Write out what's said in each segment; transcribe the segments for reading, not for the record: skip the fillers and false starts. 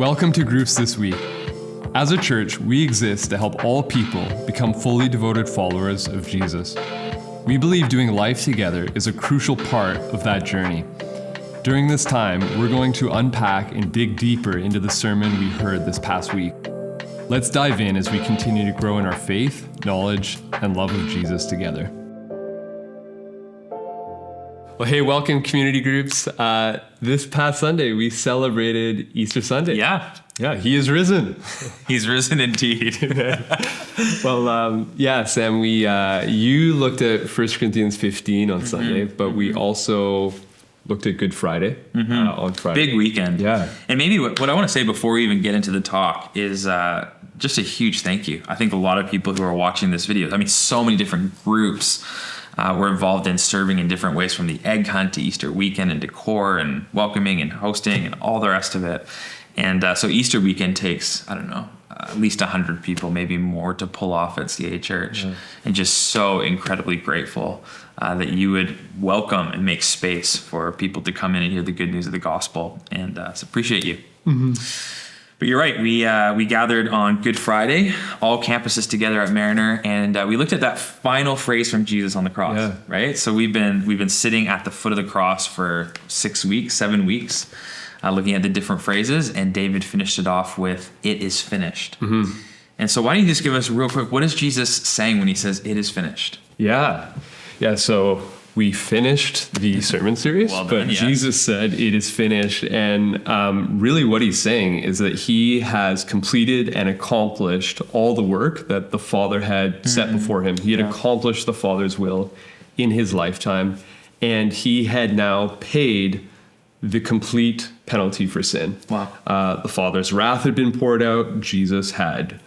Welcome to Groups This Week. As a church, we exist to help all people become fully devoted followers of Jesus. We believe doing life together is a crucial part of that journey. During this time, we're going to unpack and dig deeper into the sermon we heard this past week. Let's dive in as we continue to grow in our faith, knowledge, and love of Jesus together. Well, hey, welcome community groups. This past Sunday, we celebrated Easter Sunday. Yeah, he is risen. He's risen indeed. Well, Sam, you looked at 1 Corinthians 15 on Sunday, but we also looked at Good Friday on Friday. Big weekend. Yeah. And maybe what I want to say before we even get into the talk is just a huge thank you. I think a lot of people who are watching this video, so many different groups were involved in serving in different ways, from the egg hunt to Easter weekend and decor and welcoming and hosting and all the rest of it. And so Easter weekend takes, at least 100 people, maybe more, to pull off at CA Church. Mm-hmm. And just so incredibly grateful that you would welcome and make space for people to come in and hear the good news of the gospel. And so appreciate you. Mm-hmm. But you're right. We gathered on Good Friday, all campuses together at Mariner, and we looked at that final phrase from Jesus on the cross. Right. So we've been sitting at the foot of the cross for 7 weeks, looking at the different phrases, and David finished it off with "It is finished." Mm-hmm. And so why don't you just give us real quick, what is Jesus saying when he says "It is finished"? Yeah. So we finished the sermon series, but Jesus said it is finished. And really what he's saying is that he has completed and accomplished all the work that the Father had set before him. He had accomplished the Father's will in his lifetime, and he had now paid the complete penalty for sin. Wow. The Father's wrath had been poured out. Jesus had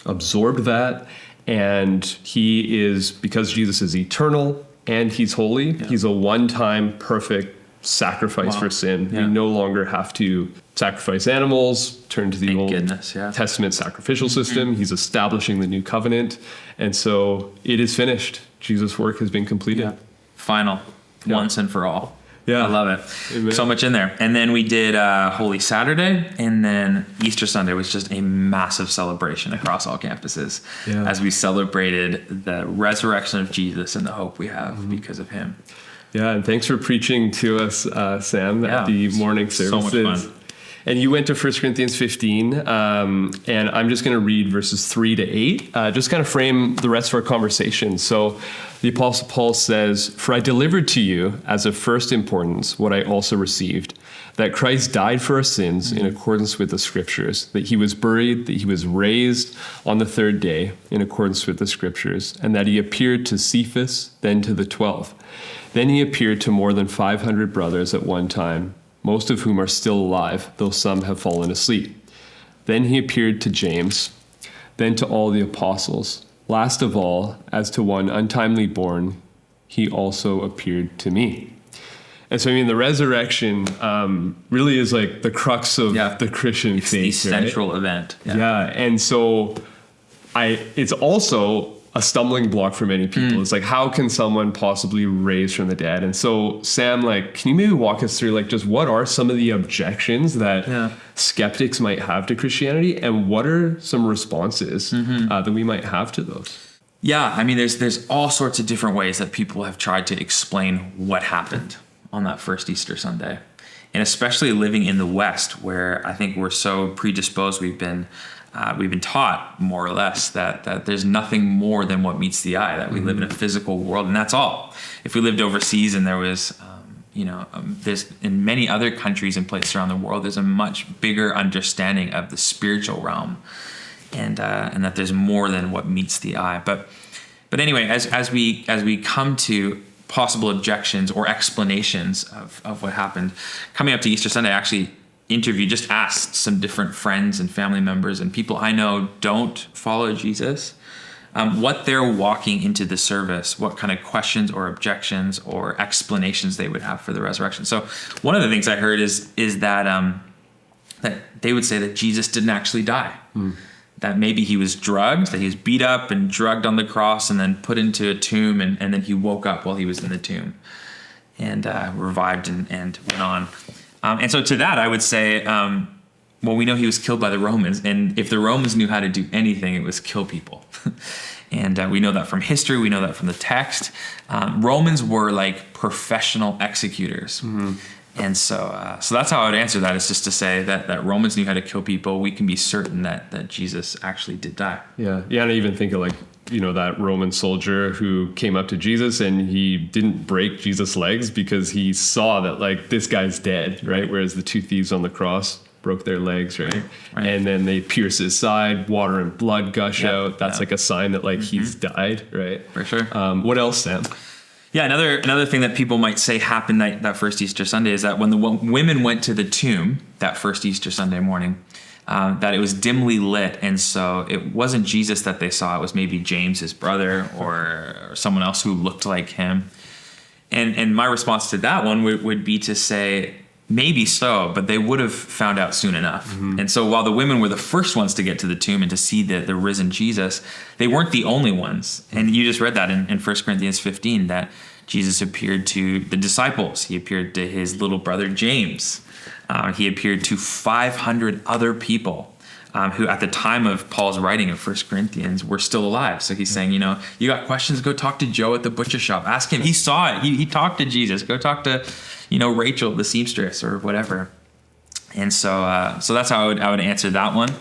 absorbed that. And he is, because Jesus is eternal and he's holy, he's a one-time perfect sacrifice for sin. We no longer have to sacrifice animals, turn to the Old Testament sacrificial system. He's establishing the new covenant. And so it is finished. Jesus' work has been completed. Yeah. Final, once and for all. Yeah. I love it. Amen. So much in there. And then we did Holy Saturday, and then Easter Sunday was just a massive celebration across all campuses as we celebrated the resurrection of Jesus and the hope we have because of him. Yeah, and thanks for preaching to us, Sam, at the morning services. So much fun. And you went to 1 Corinthians 15, and I'm just going to read verses 3 to 8, just kind of frame the rest of our conversation. So the Apostle Paul says, "For I delivered to you as of first importance what I also received, that Christ died for our sins in accordance with the Scriptures, that he was buried, that he was raised on the third day in accordance with the Scriptures, and that he appeared to Cephas, then to the 12. Then he appeared to more than 500 brothers at one time, most of whom are still alive, though some have fallen asleep. Then he appeared to James, then to all the apostles. Last of all, as to one untimely born, he also appeared to me." And so, the resurrection really is like the crux of the Christian faith. It's the central event. Yeah. And so it's also a stumbling block for many people. It's like, how can someone possibly raise from the dead? And so, Sam, can you maybe walk us through, just what are some of the objections that skeptics might have to Christianity, and what are some responses that we might have to those? Yeah, there's all sorts of different ways that people have tried to explain what happened on that first Easter Sunday. And especially living in the West, where I think we're so predisposed, we've been taught, more or less, that there's nothing more than what meets the eye, that we live in a physical world, and that's all. If we lived overseas and there was, there's in many other countries and places around the world, there's a much bigger understanding of the spiritual realm, and that there's more than what meets the eye. But anyway, as we come to possible objections or explanations of what happened, coming up to Easter Sunday, I actually just asked some different friends and family members and people I know don't follow Jesus, what they're walking into the service, what kind of questions or objections or explanations they would have for the resurrection. So one of the things I heard is that they would say that Jesus didn't actually die, that maybe he was drugged, that he was beat up and drugged on the cross and then put into a tomb, and then he woke up while he was in the tomb and revived and went on. And so to that, I would say well, we know he was killed by the Romans, and if the Romans knew how to do anything, it was kill people. And we know that from history. We know that from the text. Romans were like professional executors. And so that's how I would answer that, is just to say that Romans knew how to kill people. We can be certain that Jesus actually did die. Yeah. And I even think of like, that Roman soldier who came up to Jesus and he didn't break Jesus' legs because he saw that like this guy's dead, right? Whereas the two thieves on the cross broke their legs, right? And then they pierce his side, water and blood gush out. That's like a sign that like he's died, right? For sure. What else, Sam? Yeah, another thing that people might say happened that first Easter Sunday is that when the women went to the tomb that first Easter Sunday morning, that it was dimly lit, and so it wasn't Jesus that they saw. It was maybe James, his brother, or someone else who looked like him. And my response to that one would be to say, maybe so, but they would have found out soon enough. And so while the women were the first ones to get to the tomb and to see the risen Jesus, they weren't the only ones. And you just read that in 1 Corinthians 15, that Jesus appeared to the disciples. He appeared to his little brother James. He appeared to 500 other people who at the time of Paul's writing of 1 Corinthians were still alive. So he's saying, you got questions, go talk to Joe at the butcher shop. Ask him. He saw it. He talked to Jesus. Go talk to Rachel, the seamstress, or whatever. And so that's how I would answer that one.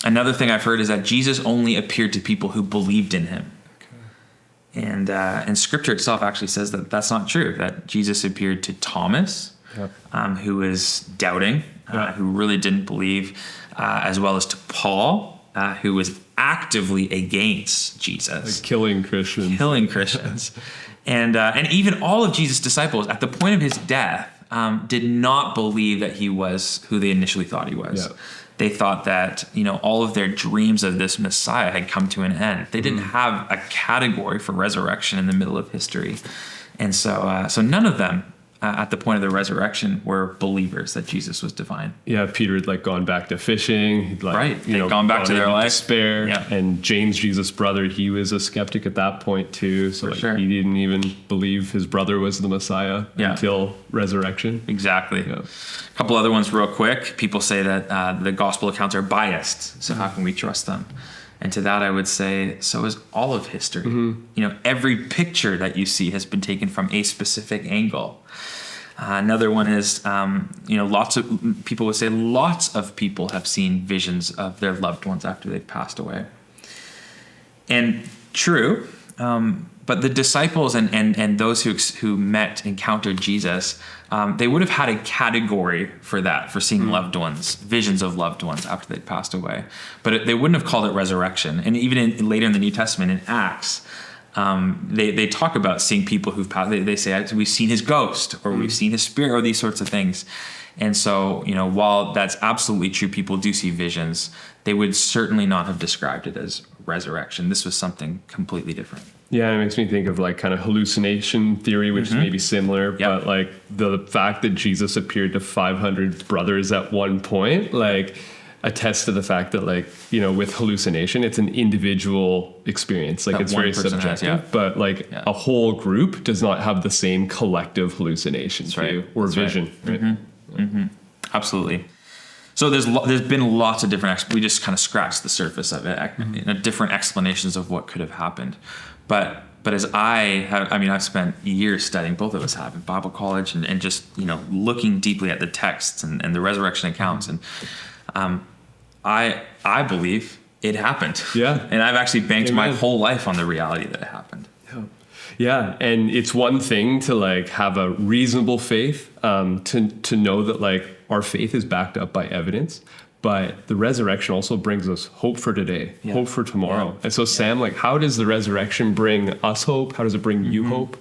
Another thing I've heard is that Jesus only appeared to people who believed in him. And Scripture itself actually says that that's not true, that Jesus appeared to Thomas, who was doubting, who really didn't believe, as well as to Paul, who was actively against Jesus. Like killing Christians. And even all of Jesus' disciples at the point of his death did not believe that he was who they initially thought he was. Yeah. They thought that all of their dreams of this Messiah had come to an end. They didn't have a category for resurrection in the middle of history, and so none of them at the point of the resurrection were believers that Jesus was divine. Yeah, Peter had like gone back to fishing. He'd They'd gone back to their life. Despair. Yeah. And James, Jesus' brother, he was a skeptic at that point too. So he didn't even believe his brother was the Messiah until resurrection. Exactly. Yeah. A couple other ones real quick. People say that the gospel accounts are biased. So how can we trust them? And to that, I would say, so is all of history. Every picture that you see has been taken from a specific angle. Another one is, lots of people would say lots of people have seen visions of their loved ones after they've passed away. And true, but the disciples and those who encountered Jesus, they would have had a category for that, for seeing loved ones, visions of loved ones after they'd passed away. But they wouldn't have called it resurrection. And even later in the New Testament, in Acts, they talk about seeing people who've passed. They say, we've seen his ghost, or we've seen his spirit, or these sorts of things. And so, while that's absolutely true, people do see visions, they would certainly not have described it as resurrection. This was something completely different. Yeah, it makes me think of like kind of hallucination theory, which is maybe similar, but like the fact that Jesus appeared to 500 brothers at one point, like attests to the fact that like, with hallucination, it's an individual experience. Like it's very subjective, but like a whole group does not have the same collective hallucination or vision. Right? Absolutely. So there's been lots of different, we just kind of scratched the surface of it, different explanations of what could have happened. But as I've spent years studying, both of us have, in Bible college and just, looking deeply at the texts and the resurrection accounts. And I believe it happened. Yeah. And I've actually banked my whole life on the reality that it happened. Yeah. And it's one thing to like have a reasonable faith, to know that like our faith is backed up by evidence. But the resurrection also brings us hope for today, hope for tomorrow. Yeah. And so, Sam, like, how does the resurrection bring us hope? How does it bring you hope?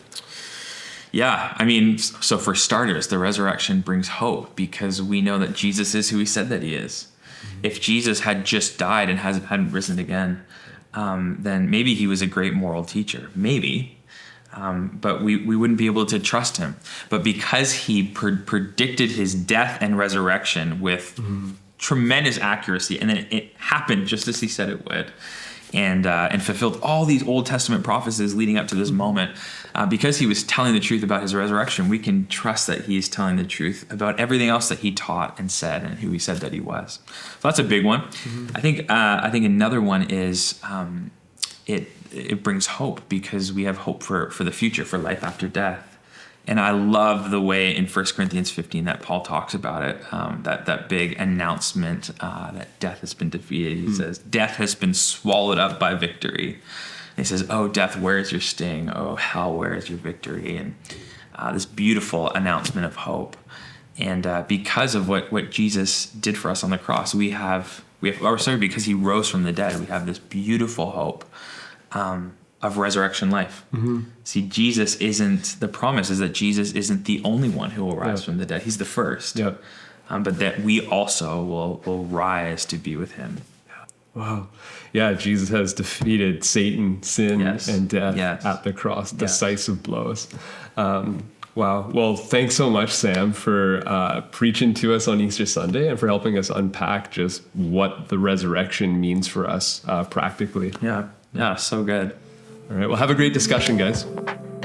Yeah, so for starters, the resurrection brings hope because we know that Jesus is who he said that he is. If Jesus had just died and hadn't risen again, then maybe he was a great moral teacher. Maybe. But we wouldn't be able to trust him. But because he predicted his death and resurrection with tremendous accuracy, and then it happened just as he said it would, and fulfilled all these Old Testament prophecies leading up to this moment. Because he was telling the truth about his resurrection, we can trust that he is telling the truth about everything else that he taught and said and who he said that he was. So that's a big one. I think another one is it brings hope, because we have hope for the future, for life after death. And I love the way in 1 Corinthians 15 that Paul talks about it, that big announcement that death has been defeated. He says, death has been swallowed up by victory. And he says, oh, death, where is your sting? Oh, hell, where is your victory? And this beautiful announcement of hope. And because of what Jesus did for us on the cross, because he rose from the dead, we have this beautiful hope of resurrection life. See, the promise is that Jesus isn't the only one who will rise from the dead. He's the first. But that we also will rise to be with him. Wow. Yeah, Jesus has defeated Satan, sin, and death at the cross, decisive blows. Wow. Well, thanks so much, Sam, for preaching to us on Easter Sunday and for helping us unpack just what the resurrection means for us practically. Yeah, so good. All right, well, have a great discussion, guys.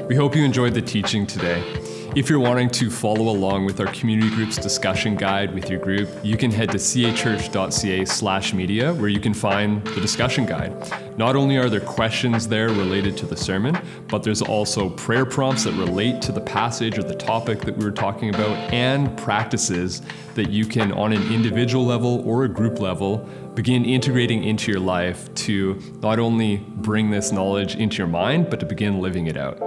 We hope you enjoyed the teaching today. If you're wanting to follow along with our community group's discussion guide with your group, you can head to cachurch.ca/media, where you can find the discussion guide. Not only are there questions there related to the sermon, but there's also prayer prompts that relate to the passage or the topic that we were talking about, and practices that you can, on an individual level or a group level, begin integrating into your life to not only bring this knowledge into your mind, but to begin living it out.